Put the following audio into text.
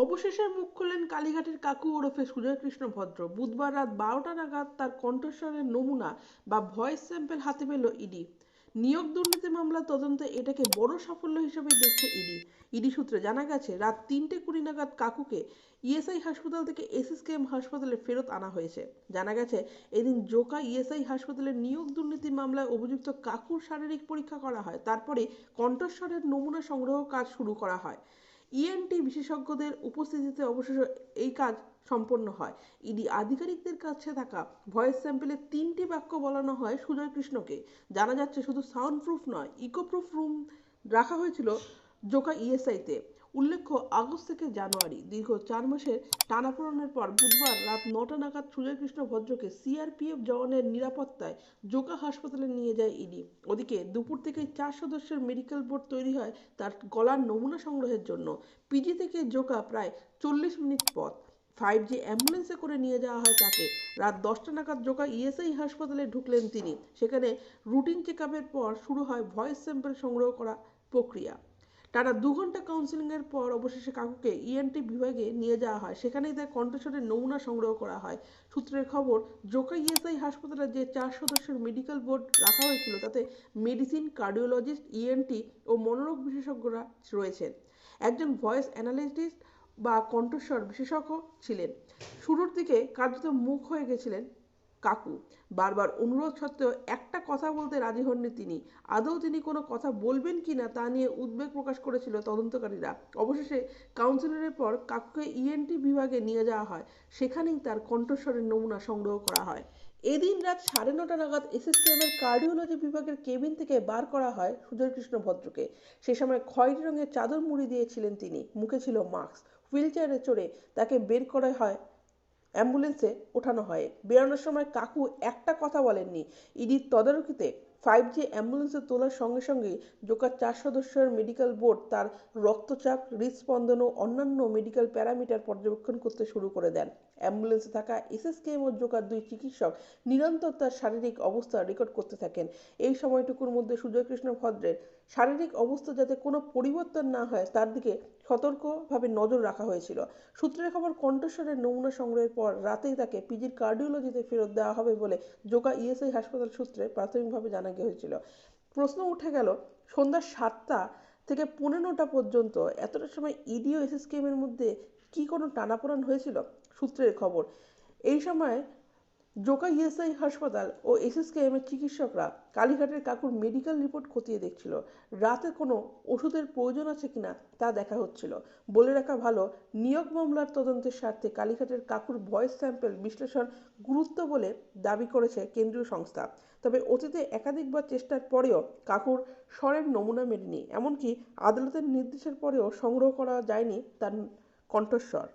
অবশেষে মুখ খুললেন কালীঘাটের কাকু ওরফে সুজয় কৃষ্ণ ভদ্র। বুধবার রাত 12টা নাগাদ তার কণ্ঠস্বরের নমুনা বা ভয়েস স্যাম্পল হাতে পেল ইডি। নিয়োগ দুর্নীতি মামলার তদন্তে এটাকে বড় সাফল্য হিসেবেই দেখছে ইডি। ইডি সূত্রে জানা গেছে রাত 3:20 নাগাদ কাকুকে ইএসআই হাসপাতাল থেকে এসএসকেএম হাসপাতালে ফেরত আনা হয়েছে। জানা গেছে এদিন জোকা ইএসআই হাসপাতালের নিয়োগ দুর্নীতি মামলায় অভিযুক্ত কাকুর শারীরিক পরীক্ষা করা হয়, তারপরে কণ্ঠস্বরের নমুনা সংগ্রহ কাজ শুরু করা হয়। ইএনটি বিশেষজ্ঞদের উপস্থিতিতে অবশেষে এই কাজ সম্পন্ন হয়। ইডি আধিকারিকদের কাছে থাকা ভয়েস স্যাম্পলে 3টি বাক্য বলানো হয় সুজয় কৃষ্ণকে। জানা যাচ্ছে শুধু সাউন্ড প্রুফ নয়, ইকো প্রুফ রুম রাখা হয়েছিল জোকা ইএসআইতে। উল্লেখ্য, আগস্ট থেকে জানুয়ারি দীর্ঘ 4 মাসের টানাপোড়েনের পর বুধবার রাত 9টা নাগাদ সুজয় কৃষ্ণ ভদ্রকে সিআরপিএফ জওয়ানের নিরাপত্তায় জোকা হাসপাতালে নিয়ে যায় ইডি। ওদিকে দুপুর থেকেই 4 সদস্যের মেডিকেল বোর্ড তৈরি হয় তার গলার নমুনা সংগ্রহের জন্য। পিজি থেকে জোকা প্রায় 40 মিনিট পথ। 5G অ্যাম্বুলেন্সে করে নিয়ে যাওয়া হয় তাকে। রাত 10টা নাগাদ জোকা ইএসআই হাসপাতালে ঢুকলেন তিনি। সেখানে রুটিন চেক আপের পর শুরু হয় ভয়েস স্যাম্পল সংগ্রহ করা প্রক্রিয়া। টানা 2 ঘন্টা কাউন্সেলিংয়ের পর অবশেষে কাকুকে ইএনটি বিভাগে নিয়ে যাওয়া হয়। সেখানেই তার কণ্ঠস্বরের নমুনা সংগ্রহ করা হয়। সূত্রের খবর, জোকা ইএসআই হাসপাতালে যে 4 সদস্যের মেডিকেল বোর্ড রাখা হয়েছিল তাতে মেডিসিন, কার্ডিওলজিস্ট, ইএনটি ও মনোরোগ বিশেষজ্ঞরা রয়েছেন। একজন ভয়েস অ্যানালিস্ট বা কণ্ঠস্বর বিশেষজ্ঞ ছিলেন। শুরুর দিকে কার্যত মুখ হয়ে গেছিলেন কাকু। বারবার অনুরোধ সত্ত্বেও একটা কথা বলতে রাজি হননি তিনি। আদৌ তিনি কোনো কথা বলবেন কিনা তা নিয়ে উদ্বেগ প্রকাশ করেছিল তদন্তকারীরা। অবশেষে কাউন্সিলের পর কাকুকে ইএনটি বিভাগে নিয়ে যাওয়া হয়। সেখানেই তার কণ্ঠস্বরের নমুনা সংগ্রহ করা হয়। এদিন রাত 9:30 নাগাদ এসএসকেএমের কার্ডিওলজি বিভাগের কেবিন থেকে বার করা হয় সুজয় কৃষ্ণ ভদ্রকে। সে সময় খয়েরি রঙের চাদর মুড়ি দিয়েছিলেন তিনি, মুখে ছিল মাস্ক। হুইলচেয়ারে চড়ে তাকে বের করা হয়, অ্যাম্বুলেন্সে ওঠানো হয়। বেরোনোর সময় কাকু একটা কথা বলেননি। ইডির তদারকিতে 5G অ্যাম্বুলেন্সে তোলার সঙ্গে সঙ্গেই জোকার 4 সদস্যের মেডিকেল বোর্ড তার রক্তচাপ, হৃদস্পন্দন ও অন্যান্য মেডিকেল প্যারামিটার পর্যবেক্ষণ করতে শুরু করে দেন। অ্যাম্বুলেন্সে থাকা এসএসকেএম ও জোকার 2 চিকিৎসক নিরন্তর তার শারীরিক অবস্থা রেকর্ড করতে থাকেন। এই সময়টুকুর মধ্যে সুজয় কৃষ্ণ ভদ্রের শারীরিক অবস্থা যাতে কোনো পরিবর্তন না হয় তার দিকে সতর্কভাবে নজর রাখা হয়েছিল। সূত্রের খবর, কণ্ঠস্বরের নমুনা সংগ্রহের পর রাতেই তাকে পিজির কার্ডিওলজিতে ফেরত দেওয়া হবে বলে জোকা ইএসআই হাসপাতাল সূত্রে প্রাথমিকভাবে জানা গিয়েছিল। প্রশ্ন উঠে গেল, সন্ধ্যা 7টা থেকে 9:15 পর্যন্ত এতটা সময় ইডি ও এসএসকেএম এর মধ্যে কি কোনো টানাপোড়েন হয়েছিল? সূত্রের খবর, এই সময় জোকা ইএসআই হাসপাতাল ও এসএসকেএম এর চিকিৎসকরা কালীঘাটের কাকুর মেডিকেল রিপোর্ট খতিয়ে দেখছিল। রাতে কোনো ওষুধের প্রয়োজন আছে কিনা তা দেখা হচ্ছিল। বলে রাখা ভালো, নিয়োগ মামলার তদন্তের স্বার্থে কালীঘাটের কাকুর ভয়েস স্যাম্পল বিশ্লেষণ গুরুত্ব বলে দাবি করেছে কেন্দ্রীয় সংস্থা। তবে অতীতে একাধিকবার চেষ্টার পরেও কাকুর স্বরের নমুনা মেলেনি। এমনকি আদালতের নির্দেশের পরেও সংগ্রহ করা যায়নি তার কণ্ঠস্বর।